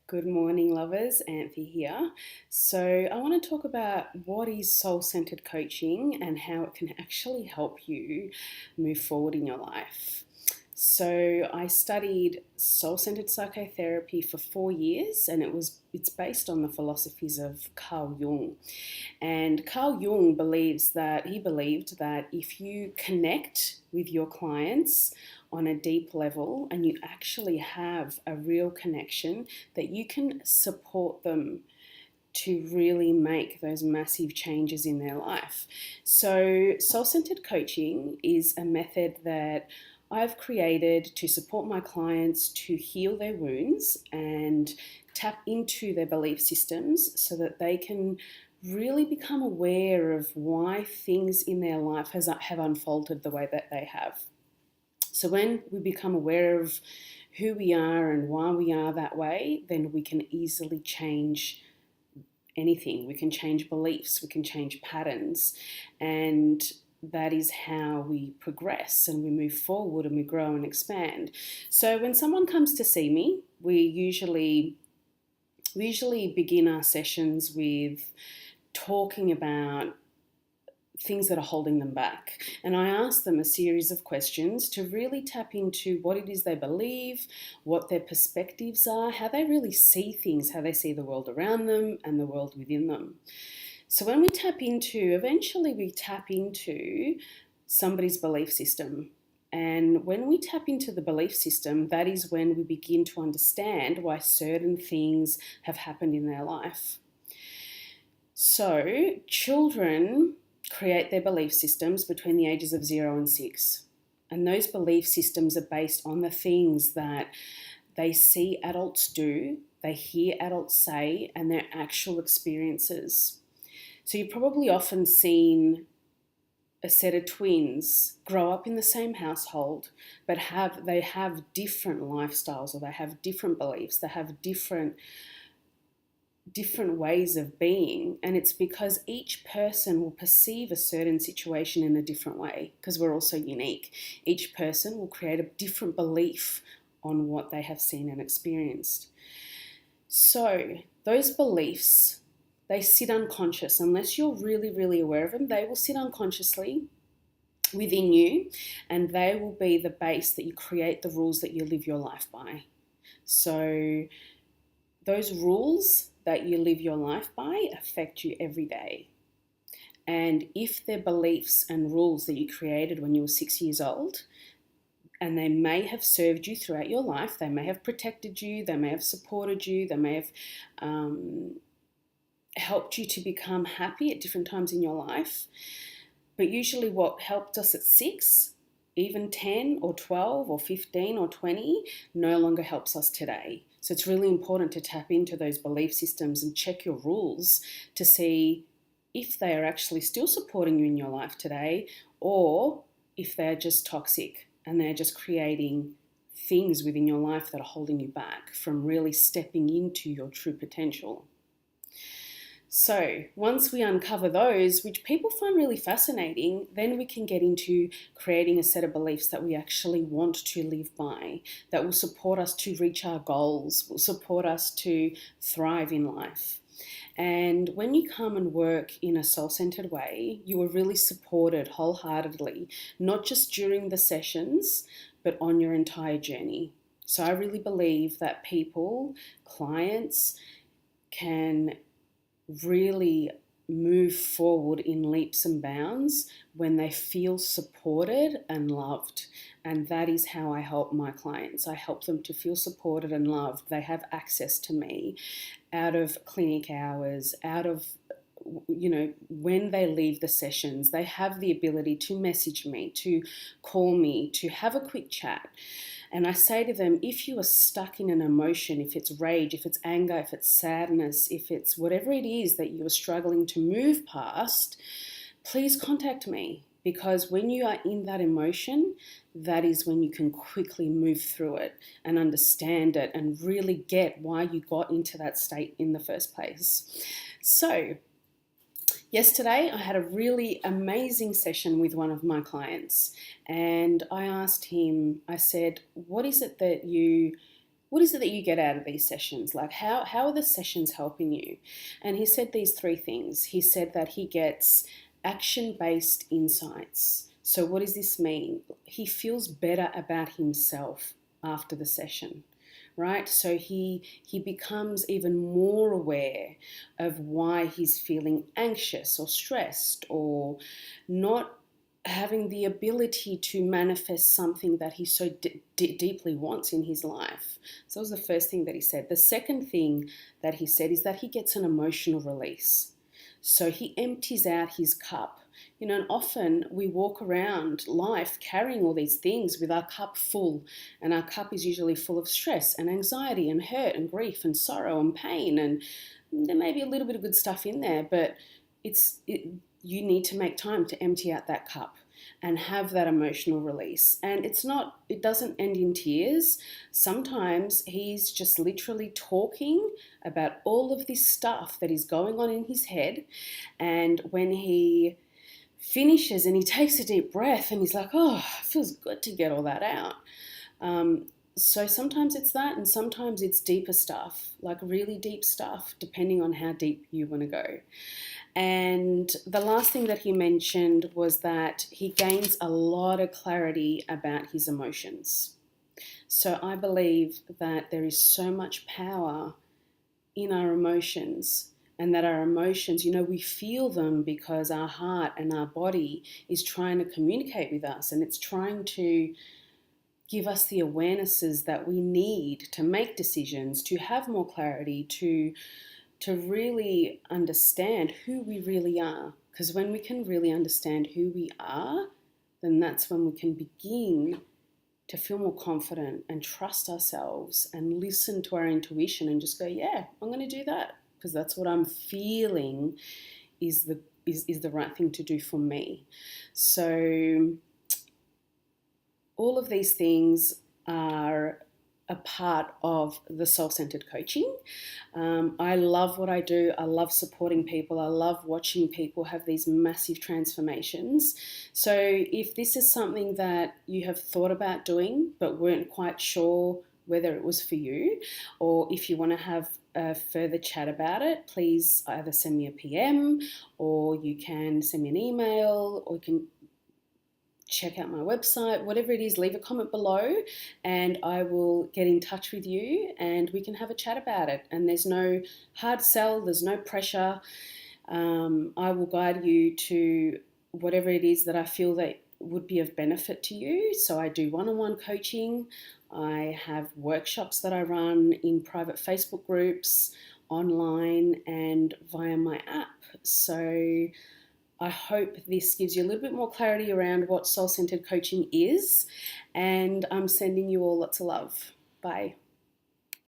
Good morning, lovers. Anthea here. So, I want to talk about what is soul centered coaching and how it can actually help you move forward in your life. So, I studied soul centered psychotherapy for 4 years, and it's based on the philosophies of Carl Jung. And Carl Jung believed that if you connect with your clients on a deep level and you actually have a real connection, that you can support them to really make those massive changes in their life. So, soul centered coaching is a method that I've created to support my clients to heal their wounds and tap into their belief systems so that they can really become aware of why things in their life have unfolded the way that they have. So when we become aware of who we are and why we are that way, then we can easily change anything. We can change beliefs, we can change patterns, and that is how we progress and we move forward and we grow and expand. So when someone comes to see me, we usually begin our sessions with talking about things that are holding them back. And I ask them a series of questions to really tap into what it is they believe, what their perspectives are, how they really see things, how they see the world around them and the world within them. So when eventually we tap into somebody's belief system. And when we tap into the belief system, that is when we begin to understand why certain things have happened in their life. So children create their belief systems between the ages of 0 and 6. And those belief systems are based on the things that they see adults do, they hear adults say, and their actual experiences. So you've probably often seen a set of twins grow up in the same household, but they have different lifestyles, or they have different beliefs, they have different ways of being, and it's because each person will perceive a certain situation in a different way, because we're all so unique. Each person will create a different belief on what they have seen and experienced. So those beliefs, they sit unconscious. Unless you're really, really aware of them, they will sit unconsciously within you, and they will be the base that you create the rules that you live your life by. So those rules that you live your life by affect you every day. And if they're beliefs and rules that you created when you were 6 years old, and they may have served you throughout your life, they may have protected you, they may have supported you, they may have helped you to become happy at different times in your life. But usually what helped us at 6, even 10 or 12 or 15 or 20, no longer helps us today. So it's really important to tap into those belief systems and check your rules to see if they are actually still supporting you in your life today, or if they're just toxic and they're just creating things within your life that are holding you back from really stepping into your true potential. So once we uncover those, which people find really fascinating, then we can get into creating a set of beliefs that we actually want to live by, that will support us to reach our goals, will support us to thrive in life. And when you come and work in a soul-centered way, you are really supported wholeheartedly, not just during the sessions, but on your entire journey. So I really believe that clients, can really move forward in leaps and bounds when they feel supported and loved. And that is how I help my clients. I help them to feel supported and loved. They have access to me out of clinic hours, out of when they leave the sessions, they have the ability to message me, to call me, to have a quick chat. And I say to them, if you are stuck in an emotion, if it's rage, if it's anger, if it's sadness, if it's whatever it is that you are struggling to move past, please contact me. Because when you are in that emotion, that is when you can quickly move through it and understand it and really get why you got into that state in the first place. So yesterday, I had a really amazing session with one of my clients, and I asked him, I said, what is what is it that you get out of these sessions? Like, how are the sessions helping you? And he said these three things. He said that he gets action-based insights. So what does this mean? He feels better about himself after the session, right? So he becomes even more aware of why he's feeling anxious or stressed or not having the ability to manifest something that he so deeply wants in his life. So that was the first thing that he said. The second thing that he said is that he gets an emotional release. So he empties out his cup. You know, and often we walk around life carrying all these things with our cup full, and our cup is usually full of stress and anxiety and hurt and grief and sorrow and pain, and there may be a little bit of good stuff in there, but you need to make time to empty out that cup and have that emotional release. And it doesn't end in tears. Sometimes he's just literally talking about all of this stuff that is going on in his head. And when he finishes and he takes a deep breath and he's like, oh, it feels good to get all that out. So sometimes it's that, and sometimes it's deeper stuff, like really deep stuff, depending on how deep you want to go. And the last thing that he mentioned was that he gains a lot of clarity about his emotions. So I believe that there is so much power in our emotions, and that our emotions, you know, we feel them because our heart and our body is trying to communicate with us, and it's trying to give us the awarenesses that we need to make decisions, to have more clarity, to really understand who we really are. Because when we can really understand who we are, then that's when we can begin to feel more confident and trust ourselves and listen to our intuition and just go, yeah, I'm going to do that because that's what I'm feeling is the right thing to do for me. So all of these things are a part of the soul-centered coaching. I love what I do. I love supporting people. I love watching people have these massive transformations. So if this is something that you have thought about doing but weren't quite sure whether it was for you, or if you want to have a further chat about it, please either send me a PM, or you can send me an email, or you can check out my website, whatever it is, leave a comment below and I will get in touch with you and we can have a chat about it. And there's no hard sell, there's no pressure. I will guide you to whatever it is that I feel that would be of benefit to you. So I do one-on-one coaching. I have workshops that I run in private Facebook groups, online and via my app. So I hope this gives you a little bit more clarity around what soul-centered coaching is, and I'm sending you all lots of love. Bye.